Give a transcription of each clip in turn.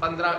15,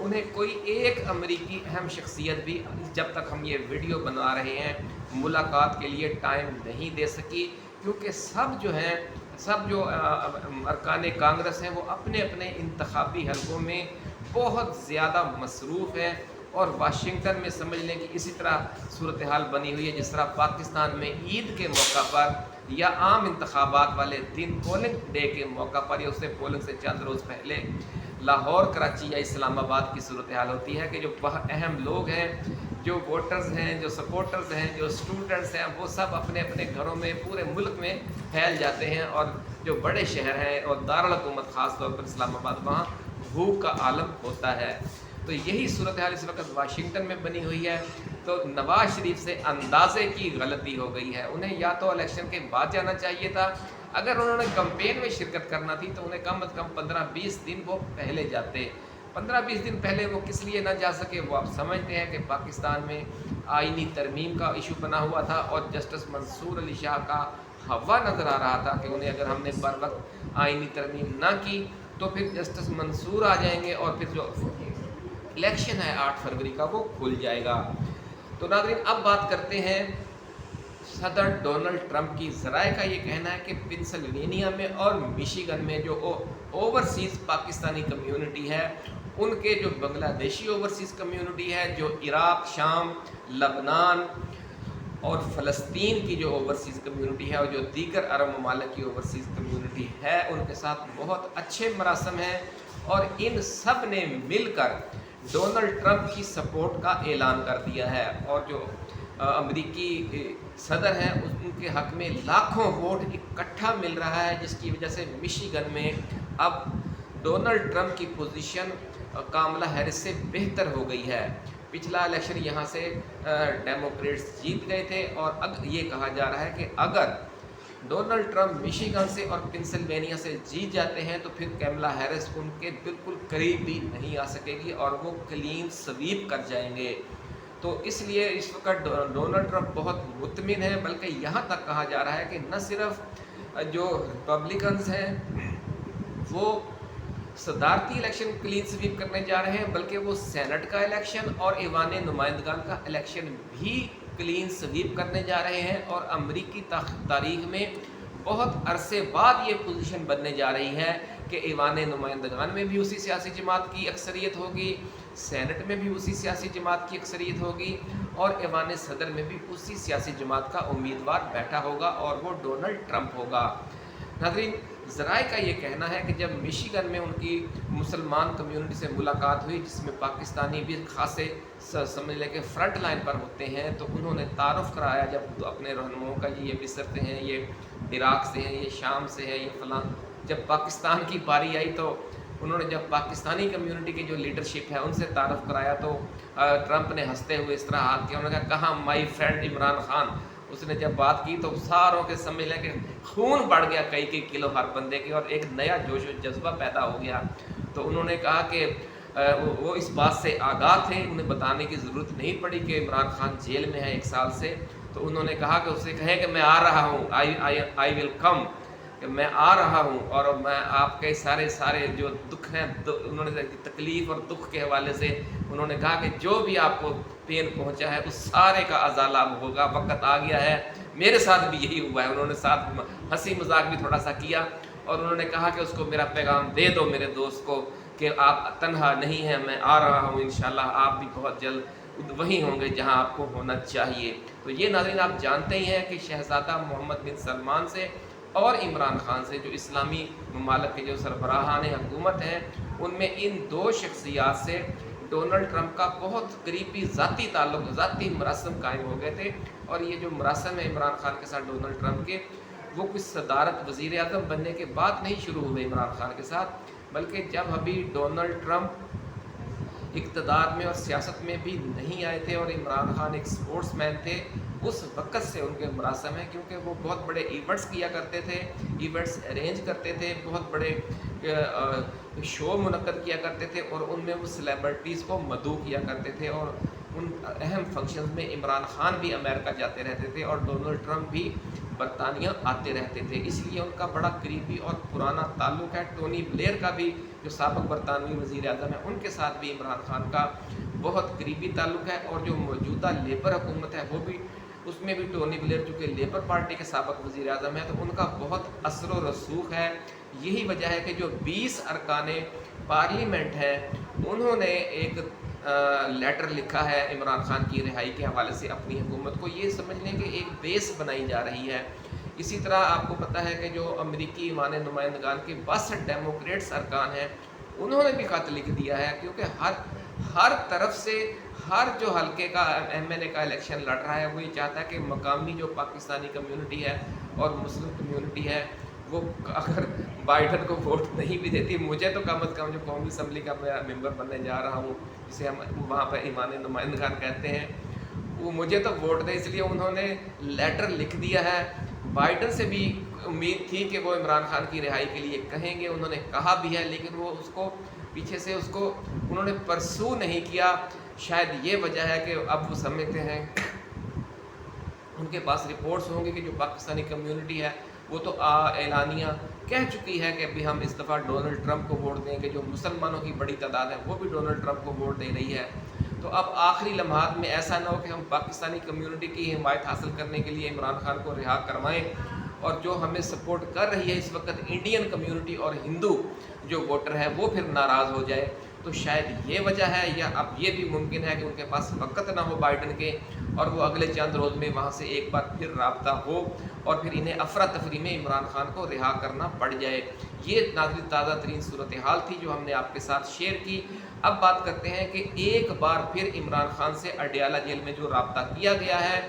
انہیں کوئی ایک امریکی اہم شخصیت بھی جب تک ہم یہ ویڈیو بنا رہے ہیں ملاقات کے لیے ٹائم نہیں دے سکی، کیونکہ سب جو ارکان کانگریس ہیں وہ اپنے اپنے انتخابی حلقوں میں بہت زیادہ مصروف ہیں، اور واشنگٹن میں سمجھ لیں کہ اسی طرح صورتحال بنی ہوئی ہے جس طرح پاکستان میں عید کے موقع پر یا عام انتخابات والے دن پولنگ ڈے کے موقع پر یا اس سے پولنگ سے چند روز پہلے لاہور، کراچی یا اسلام آباد کی صورتحال ہوتی ہے کہ جو اہم لوگ ہیں، جو ووٹرز ہیں، جو سپورٹرز ہیں، جو اسٹوڈنٹس ہیں، وہ سب اپنے اپنے گھروں میں پورے ملک میں پھیل جاتے ہیں، اور جو بڑے شہر ہیں اور دارالحکومت خاص طور پر اسلام آباد، وہاں بھوک کا عالم ہوتا ہے۔ تو یہی صورتحال اس وقت واشنگٹن میں بنی ہوئی ہے۔ تو نواز شریف سے اندازے کی غلطی ہو گئی ہے، انہیں یا تو الیکشن کے بعد جانا چاہیے تھا، اگر انہوں نے کمپین میں شرکت کرنا تھی تو انہیں کم از کم 15-20 دن وہ پہلے جاتے۔ 15-20 دن پہلے وہ کس لیے نہ جا سکے؟ وہ آپ سمجھتے ہیں کہ پاکستان میں آئینی ترمیم کا ایشو بنا ہوا تھا اور جسٹس منصور علی شاہ کا ہوا نظر آ رہا تھا کہ انہیں اگر ہم نے بر وقت آئینی ترمیم نہ کی تو پھر جسٹس منصور آ جائیں گے اور پھر جو الیکشن ہے 8 فروری کا وہ کھل جائے گا۔ تو ناظرین اب بات کرتے ہیں صدر ڈونلڈ ٹرمپ کی۔ ذرائع کا یہ کہنا ہے کہ پنسلوینیا میں اور میشیگن میں جو اوورسیز پاکستانی کمیونٹی ہے، ان کے جو بنگلہ دیشی اوورسیز کمیونٹی ہے، جو عراق، شام، لبنان اور فلسطین کی جو اوورسیز کمیونٹی ہے اور جو دیگر عرب ممالک کی اوورسیز کمیونٹی ہے، ان کے ساتھ بہت اچھے مراسم ہیں، اور ان سب نے مل کر ڈونلڈ ٹرمپ کی سپورٹ کا اعلان کر دیا ہے، اور جو امریکی صدر ہیں ان کے حق میں لاکھوں ووٹ اکٹھا مل رہا ہے، جس کی وجہ سے مشیگن میں اب ڈونلڈ ٹرمپ کی پوزیشن کاملا ہیرس سے بہتر ہو گئی ہے۔ پچھلا الیکشن یہاں سے ڈیموکریٹس جیت گئے تھے، اور یہ کہا جا رہا ہے کہ اگر ڈونلڈ ٹرمپ مشیگن سے اور پنسلوینیا سے جیت جاتے ہیں تو پھر کیملا ہیرس ان کے بالکل قریب بھی نہیں آ سکے گی اور وہ کلین سویپ کر جائیں گے۔ تو اس لیے اس وقت ڈونلڈ ٹرمپ بہت مطمئن ہے، بلکہ یہاں تک کہا جا رہا ہے کہ نہ صرف جو ریپبلکنز ہیں وہ صدارتی الیکشن کلین سویپ کرنے جا رہے ہیں، بلکہ وہ سینٹ کا الیکشن اور ایوان نمائندگان کا الیکشن بھی کلین سویپ کرنے جا رہے ہیں، اور امریکی تاریخ میں بہت عرصے بعد یہ پوزیشن بننے جا رہی ہے کہ ایوان نمائندگان میں بھی اسی سیاسی جماعت کی اکثریت ہوگی، سینٹ میں بھی اسی سیاسی جماعت کی اکثریت ہوگی، اور ایوان صدر میں بھی اسی سیاسی جماعت کا امیدوار بیٹھا ہوگا اور وہ ڈونلڈ ٹرمپ ہوگا۔ ناظرین ذرائع کا یہ کہنا ہے کہ جب میشیگن میں ان کی مسلمان کمیونٹی سے ملاقات ہوئی، جس میں پاکستانی بھی خاصے سمجھ لیں کہ فرنٹ لائن پر ہوتے ہیں، تو انہوں نے تعارف کرایا جب اپنے رہنماؤں کا یہ مصر سے ہیں، یہ عراق سے ہیں، یہ شام سے ہیں، یہ فلاں۔ جب پاکستان کی باری آئی تو انہوں نے جب پاکستانی کمیونٹی کی جو لیڈرشپ ہے ان سے تعارف کرایا تو ٹرمپ نے ہنستے ہوئے اس طرح ہاتھ کیا، انہوں نے کہا کہاں مائی فرینڈ عمران خان۔ اس نے جب بات کی تو ساروں کے سمجھ لیں کہ خون بڑھ گیا کئی کلو ہر بندے کے، اور ایک نیا جوش و جذبہ پیدا ہو گیا۔ تو انہوں نے کہا کہ وہ اس بات سے آگاہ تھے، انہیں بتانے کی ضرورت نہیں پڑی کہ عمران خان جیل میں ہے 1 سال سے۔ تو انہوں نے کہا کہ اسے کہے کہ میں آ رہا ہوں، آئی ول کم، کہ میں آ رہا ہوں، اور میں آپ کے سارے جو دکھ ہیں، انہوں نے تکلیف اور دکھ کے حوالے سے انہوں نے کہا کہ جو بھی آپ کو پین پہنچا ہے اس سارے کا ازالہ ہوگا، وقت آ گیا ہے۔ میرے ساتھ بھی یہی ہوا ہے۔ انہوں نے ساتھ ہنسی مذاق بھی تھوڑا سا کیا، اور انہوں نے کہا کہ اس کو میرا پیغام دے دو میرے دوست کو کہ آپ تنہا نہیں ہیں، میں آ رہا ہوں، انشاءاللہ آپ بھی بہت جلد وہیں ہوں گے جہاں آپ کو ہونا چاہیے۔ تو یہ ناظرین آپ جانتے ہی ہیں کہ شہزادہ محمد بن سلمان سے اور عمران خان سے، جو اسلامی ممالک کے جو سربراہان حکومت ہیں، ان میں ان 2 شخصیات سے ڈونلڈ ٹرمپ کا بہت قریبی ذاتی تعلق، ذاتی مراسم قائم ہو گئے تھے۔ اور یہ جو مراسم ہے عمران خان کے ساتھ ڈونلڈ ٹرمپ کے، وہ کچھ صدارت وزیر اعظم بننے کے بعد نہیں شروع ہوئے عمران خان کے ساتھ، بلکہ جب ابھی ڈونلڈ ٹرمپ اقتدار میں اور سیاست میں بھی نہیں آئے تھے اور عمران خان ایک سپورٹس مین تھے، اس وقت سے ان کے مراسم ہیں، کیونکہ وہ بہت بڑے ایونٹس کیا کرتے تھے، ایونٹس ارینج کرتے تھے، بہت بڑے شو منعقد کیا کرتے تھے، اور ان میں وہ سیلیبریٹیز کو مدعو کیا کرتے تھے، اور ان اہم فنکشنز میں عمران خان بھی امریکہ جاتے رہتے تھے اور ڈونلڈ ٹرمپ بھی برطانیہ آتے رہتے تھے۔ اس لیے ان کا بڑا قریبی اور پرانا تعلق ہے۔ ٹونی بلیئر کا بھی جو سابق برطانوی وزیر اعظم ہیں ان کے ساتھ بھی عمران خان کا بہت قریبی تعلق ہے، اور جو موجودہ لیبر حکومت ہے وہ بھی، اس میں بھی ٹونی بلیئر چونکہ لیبر پارٹی کے سابق وزیر اعظم ہیں تو ان کا بہت اثر و رسوخ ہے۔ یہی وجہ ہے کہ جو 20 ارکان پارلیمنٹ ہیں انہوں نے ایک لیٹر لکھا ہے عمران خان کی رہائی کے حوالے سے اپنی حکومت کو، یہ سمجھ لیں کہ ایک بیس بنائی جا رہی ہے۔ اسی طرح آپ کو پتہ ہے کہ جو امریکی ایوان نمائندگان کے 62 ڈیموکریٹس ارکان ہیں انہوں نے بھی خط لکھ دیا ہے، کیونکہ ہر طرف سے ہر جو حلقے کا ایم این اے کا الیکشن لڑ رہا ہے وہ یہ چاہتا ہے کہ مقامی جو پاکستانی کمیونٹی ہے اور مسلم کمیونٹی ہے وہ اگر بائیڈن کو ووٹ نہیں بھی دیتی، مجھے تو کم از کم جو قومی اسمبلی کا میں ممبر بننے جا رہا ہوں جسے ہم وہاں پہ ایوان نمائندگان کہتے ہیں، وہ مجھے تو ووٹ دے، اس لیے انہوں نے لیٹر لکھ دیا ہے۔ بائیڈن سے بھی امید تھی کہ وہ عمران خان کی رہائی کے لیے کہیں گے، انہوں نے کہا بھی ہے، لیکن وہ اس کو پیچھے سے اس کو انہوں نے پرسو نہیں کیا۔ شاید یہ وجہ ہے کہ اب وہ سمجھتے ہیں، ان کے پاس رپورٹس ہوں گے کہ جو پاکستانی کمیونٹی ہے وہ تو اعلانیہ کہہ چکی ہے کہ ابھی ہم اس دفعہ ڈونلڈ ٹرمپ کو ووٹ دیں گے، جو مسلمانوں کی بڑی تعداد ہے وہ بھی ڈونلڈ ٹرمپ کو ووٹ دے رہی ہے۔ تو اب آخری لمحات میں ایسا نہ ہو کہ ہم پاکستانی کمیونٹی کی حمایت حاصل کرنے کے لیے عمران خان کو رہا کروائیں، اور جو ہمیں سپورٹ کر رہی ہے اس وقت انڈین کمیونٹی اور ہندو جو ووٹر ہے وہ پھر ناراض ہو جائے۔ تو شاید یہ وجہ ہے، یا اب یہ بھی ممکن ہے کہ ان کے پاس وقت نہ ہو بائیڈن کے، اور وہ اگلے چند روز میں وہاں سے ایک بار پھر رابطہ ہو اور پھر انہیں افراتفری میں عمران خان کو رہا کرنا پڑ جائے۔ یہ ناظرین تازہ ترین صورتحال تھی جو ہم نے آپ کے ساتھ شیئر کی۔ اب بات کرتے ہیں کہ ایک بار پھر عمران خان سے اڈیالہ جیل میں جو رابطہ کیا گیا ہے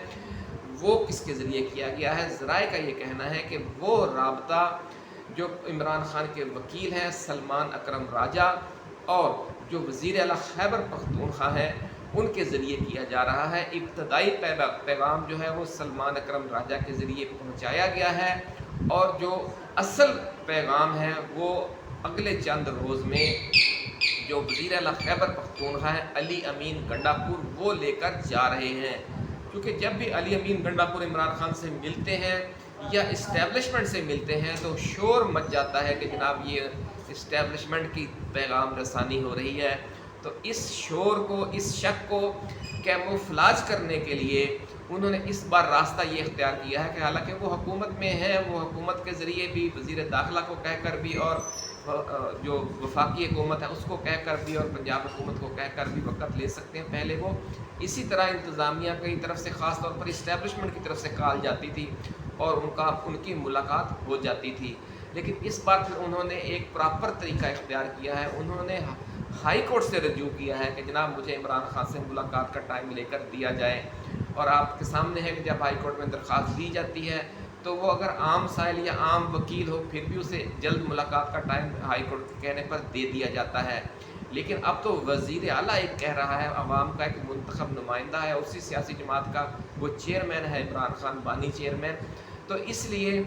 وہ کس کے ذریعے کیا گیا ہے؟ ذرائع کا یہ کہنا ہے کہ وہ رابطہ جو عمران خان کے وکیل ہیں سلمان اکرم راجہ اور جو وزیر اعلیٰ خیبر پختونخوا ہیں ان کے ذریعے کیا جا رہا ہے۔ ابتدائی پیغام جو ہے وہ سلمان اکرم راجہ کے ذریعے پہنچایا گیا ہے، اور جو اصل پیغام ہے وہ اگلے چند روز میں جو وزیر اعلیٰ خیبر پختونخوا ہیں علی امین گنڈاپور وہ لے کر جا رہے ہیں، کیونکہ جب بھی علی امین گنڈاپور عمران خان سے ملتے ہیں یا اسٹیبلشمنٹ سے ملتے ہیں تو شور مچ جاتا ہے کہ جناب یہ اسٹیبلشمنٹ کی پیغام رسانی ہو رہی ہے۔ تو اس شور کو، اس شک کو کیموفلاج کرنے کے لیے انہوں نے اس بار راستہ یہ اختیار کیا ہے کہ حالانکہ وہ حکومت میں ہیں، وہ حکومت کے ذریعے بھی وزیر داخلہ کو کہہ کر بھی اور جو وفاقی حکومت ہے اس کو کہہ کر بھی اور پنجاب حکومت کو کہہ کر بھی وقت لے سکتے ہیں، پہلے وہ اسی طرح انتظامیہ کی طرف سے خاص طور پر اسٹیبلشمنٹ کی طرف سے کال جاتی تھی اور ان کی ملاقات ہو جاتی تھی۔ لیکن اس بار پھر انہوں نے ایک پراپر طریقہ اختیار کیا ہے، انہوں نے ہائی کورٹ سے رجوع کیا ہے کہ جناب مجھے عمران خان سے ملاقات کا ٹائم لے کر دیا جائے، اور آپ کے سامنے ہے کہ جب ہائی کورٹ میں درخواست دی جاتی ہے تو وہ اگر عام سائل یا عام وکیل ہو پھر بھی اسے جلد ملاقات کا ٹائم ہائی کورٹ کے کہنے پر دے دیا جاتا ہے۔ لیکن اب تو وزیر اعلیٰ ایک کہہ رہا ہے، عوام کا ایک منتخب نمائندہ ہے، اسی سیاسی جماعت کا وہ چیئرمین ہے عمران خان، بانی چیئرمین، تو اس لیے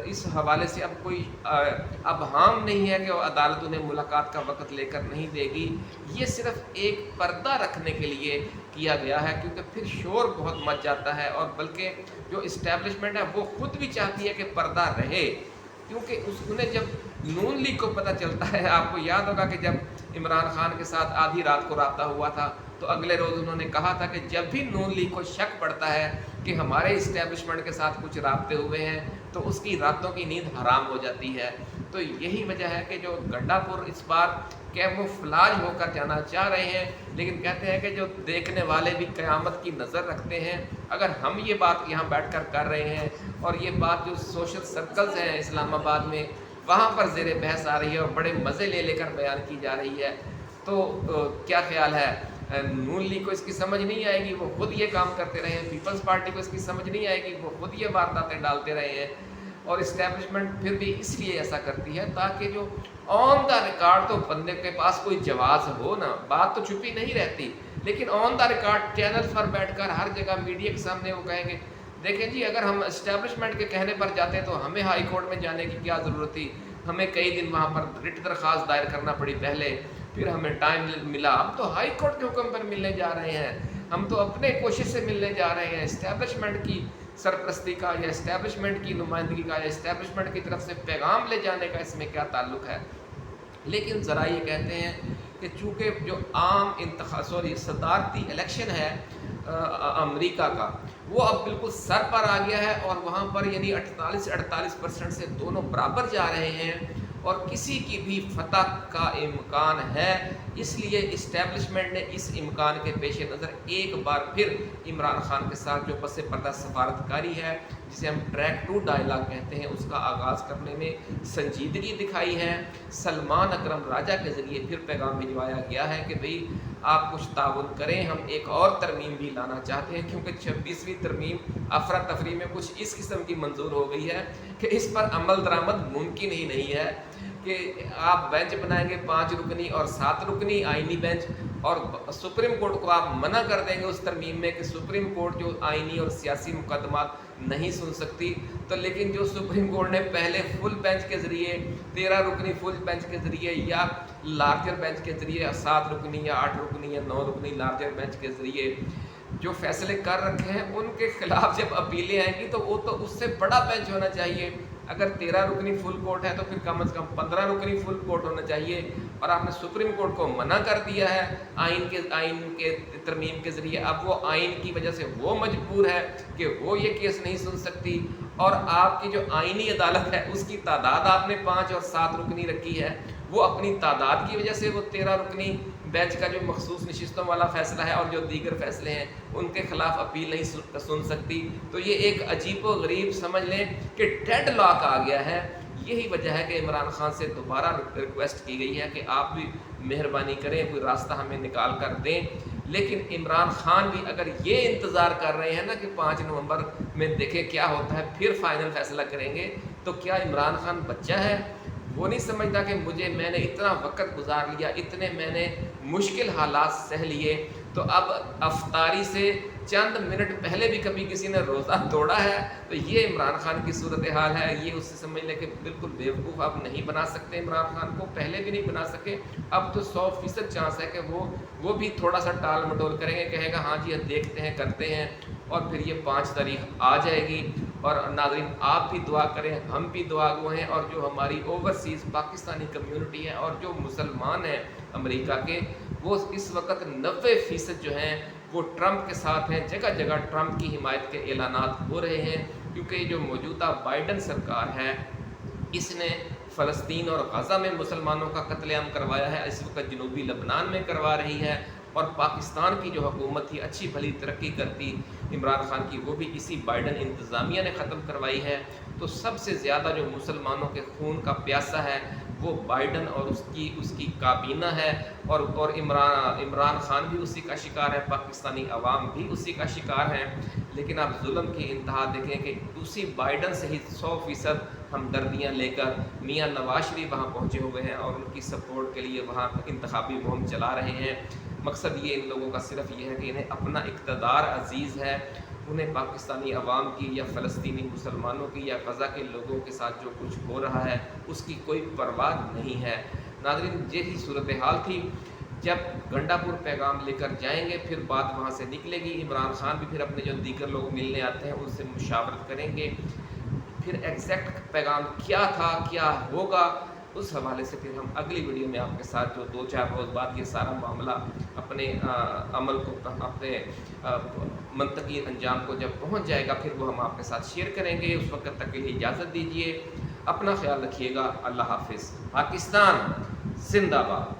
اس حوالے سے اب کوئی ابہام نہیں ہے کہ عدالت انہیں ملاقات کا وقت لے کر نہیں دے گی۔ یہ صرف ایک پردہ رکھنے کے لیے کیا گیا ہے، کیونکہ پھر شور بہت مچ جاتا ہے، اور بلکہ جو اسٹیبلشمنٹ ہے وہ خود بھی چاہتی ہے کہ پردہ رہے، کیونکہ انہیں جب نون لیگ کو پتہ چلتا ہے، آپ کو یاد ہوگا کہ جب عمران خان کے ساتھ آدھی رات کو رابطہ ہوا تھا تو اگلے روز انہوں نے کہا تھا کہ جب بھی نون لیگ کو شک پڑتا ہے کہ ہمارے اسٹیبلشمنٹ کے ساتھ کچھ رابطے ہوئے ہیں تو اس کی راتوں کی نیند حرام ہو جاتی ہے۔ تو یہی وجہ ہے کہ جو گنڈاپور اس بار کیموفلاج ہو کر جانا چاہ رہے ہیں، لیکن کہتے ہیں کہ جو دیکھنے والے بھی قیامت کی نظر رکھتے ہیں۔ اگر ہم یہ بات یہاں بیٹھ کر رہے ہیں اور یہ بات جو سوشل سرکلز ہیں اسلام آباد میں وہاں پر زیر بحث آ رہی ہے اور بڑے مزے لے کر بیان کی جا رہی ہے، تو کیا خیال ہے نون لیگ کو اس کی سمجھ نہیں آئے گی، وہ خود یہ کام کرتے رہے ہیں، پیپلز پارٹی کو اس کی سمجھ نہیں آئے گی، وہ خود یہ وارداتیں ڈالتے رہے ہیں، اور اسٹیبلشمنٹ پھر بھی اس لیے ایسا کرتی ہے تاکہ جو آن دا ریکارڈ تو بندے کے پاس کوئی جواز ہو نا، بات تو چھپی نہیں رہتی، لیکن آن دا ریکارڈ چینل پر بیٹھ کر ہر جگہ میڈیا کے سامنے وہ کہیں گے دیکھیں جی اگر ہم اسٹیبلشمنٹ کے کہنے پر جاتے ہیں تو ہمیں ہائی کورٹ میں جانے کی کیا ضرورت تھی، ہمیں کئی دن وہاں پر رٹ درخواست دائر کرنا پڑی پہلے، پھر ہمیں ٹائم ملا، اب تو ہائی کورٹ کے حکم پر ملنے جا رہے ہیں، ہم تو اپنے کوشش سے ملنے جا رہے ہیں، اسٹیبلشمنٹ کی سرپرستی کا یا اسٹیبلشمنٹ کی نمائندگی کا یا اسٹیبلشمنٹ کی طرف سے پیغام لے جانے کا اس میں کیا تعلق ہے؟ لیکن ذرا یہ کہتے ہیں کہ چونکہ جو عام صدارتی الیکشن ہے امریکہ کا، وہ اب بالکل سر پر آ گیا ہے، اور وہاں پر یعنی 48% سے دونوں برابر جا رہے ہیں، اور کسی کی بھی فتح کا امکان ہے۔ اس لیے اسٹیبلشمنٹ نے اس امکان کے پیش نظر ایک بار پھر عمران خان کے ساتھ جو پس پردہ سفارتکاری ہے، جسے ہم ٹریک 2 ڈائلاگ کہتے ہیں، اس کا آغاز کرنے میں سنجیدگی دکھائی ہے۔ سلمان اکرم راجہ کے ذریعے پھر پیغام بھجوایا گیا ہے کہ بھئی آپ کچھ تعاون کریں، ہم ایک اور ترمیم بھی لانا چاہتے ہیں، کیونکہ 26ویں ترمیم افراتفری میں کچھ اس قسم کی منظور ہو گئی ہے کہ اس پر عمل درآمد ممکن ہی نہیں ہے کہ آپ بینچ بنائیں گے 5 رکنی اور 7 رکنی آئینی بینچ، اور سپریم کورٹ کو آپ منع کر دیں گے اس ترمیم میں کہ سپریم کورٹ جو آئینی اور سیاسی مقدمات نہیں سن سکتی، تو لیکن جو سپریم کورٹ نے پہلے فل بینچ کے ذریعے 13 رکنی فل بینچ کے ذریعے یا لارجر بینچ کے ذریعے 7 رکنی یا 8 رکنی یا 9 رکنی لارجر بینچ کے ذریعے جو فیصلے کر رکھے ہیں، ان کے خلاف جب اپیلیں آئیں گی تو وہ تو اس سے بڑا بینچ ہونا چاہیے۔ اگر 13 رکنی فل کورٹ ہے تو پھر کم از کم 15 رکنی فل کورٹ ہونا چاہیے، اور آپ نے سپریم کورٹ کو منع کر دیا ہے آئین کے ترمیم کے ذریعے۔ اب وہ آئین کی وجہ سے وہ مجبور ہے کہ وہ یہ کیس نہیں سن سکتی، اور آپ کی جو آئینی عدالت ہے اس کی تعداد آپ نے 5 اور 7 رکنی رکھی ہے، وہ اپنی تعداد کی وجہ سے وہ 13 رکنی بینچ کا جو مخصوص نشستوں والا فیصلہ ہے اور جو دیگر فیصلے ہیں ان کے خلاف اپیل نہیں سن سکتی۔ تو یہ ایک عجیب و غریب سمجھ لیں کہ ڈیڈ لاک آ گیا ہے۔ یہی وجہ ہے کہ عمران خان سے دوبارہ ریکویسٹ کی گئی ہے کہ آپ بھی مہربانی کریں، کوئی راستہ ہمیں نکال کر دیں۔ لیکن عمران خان بھی اگر یہ انتظار کر رہے ہیں نا کہ 5 نومبر میں دیکھیں کیا ہوتا ہے پھر فائنل فیصلہ کریں گے، تو کیا عمران خان بچہ ہے؟ وہ نہیں سمجھتا کہ میں نے اتنا وقت گزار لیا، اتنے میں نے مشکل حالات سہ لیے، تو اب افطاری سے چند منٹ پہلے بھی کبھی کسی نے روزہ توڑا ہے، تو یہ عمران خان کی صورتحال ہے۔ یہ اس سے سمجھ لیں کہ بالکل بیوقوف اب نہیں بنا سکتے عمران خان کو، پہلے بھی نہیں بنا سکے، اب تو 100% چانس ہے کہ وہ بھی تھوڑا سا ٹال مٹول کریں گے، کہے گا ہاں جی دیکھتے ہیں کرتے ہیں، اور پھر یہ 5 تاریخ آ جائے گی۔ اور ناظرین آپ بھی دعا کریں، ہم بھی دعا گو ہیں، اور جو ہماری اوورسیز پاکستانی کمیونٹی ہے اور جو مسلمان ہیں امریکہ کے، وہ اس وقت 90% جو ہیں وہ ٹرمپ کے ساتھ ہیں۔ جگہ جگہ ٹرمپ کی حمایت کے اعلانات ہو رہے ہیں، کیونکہ جو موجودہ بائیڈن سرکار ہے اس نے فلسطین اور غزہ میں مسلمانوں کا قتل عام کروایا ہے، اس وقت جنوبی لبنان میں کروا رہی ہے، اور پاکستان کی جو حکومت تھی اچھی بھلی ترقی کرتی عمران خان کی، وہ بھی اسی بائیڈن انتظامیہ نے ختم کروائی ہے۔ تو سب سے زیادہ جو مسلمانوں کے خون کا پیاسا ہے وہ بائیڈن اور اس کی کابینہ ہے، اور عمران خان بھی اسی کا شکار ہے، پاکستانی عوام بھی اسی کا شکار ہیں۔ لیکن آپ ظلم کی انتہا دیکھیں کہ اسی بائیڈن سے ہی 100% ہمدردیاں لے کر میاں نواز شریف وہاں پہنچے ہوئے ہیں، اور ان کی سپورٹ کے لیے وہاں انتخابی مہم چلا رہے ہیں۔ مقصد یہ ان لوگوں کا صرف یہ ہے کہ انہیں اپنا اقتدار عزیز ہے، انہیں پاکستانی عوام کی یا فلسطینی مسلمانوں کی یا غزہ کے لوگوں کے ساتھ جو کچھ ہو رہا ہے اس کی کوئی پرواہ نہیں ہے۔ ناظرین یہی صورتحال تھی۔ جب گنڈا پور پیغام لے کر جائیں گے پھر بات وہاں سے نکلے گی، عمران خان بھی پھر اپنے جو دیگر لوگ ملنے آتے ہیں ان سے مشاورت کریں گے، پھر ایگزیکٹ پیغام کیا تھا کیا ہوگا اس حوالے سے پھر ہم اگلی ویڈیو میں آپ کے ساتھ جو 2-4 روز بعد یہ سارا معاملہ اپنے عمل کو اپنے منطقی انجام کو جب پہنچ جائے گا پھر وہ ہم آپ کے ساتھ شیئر کریں گے۔ اس وقت تک کے لیے اجازت دیجیے، اپنا خیال رکھیے گا، اللہ حافظ۔ پاکستان زندہ باد۔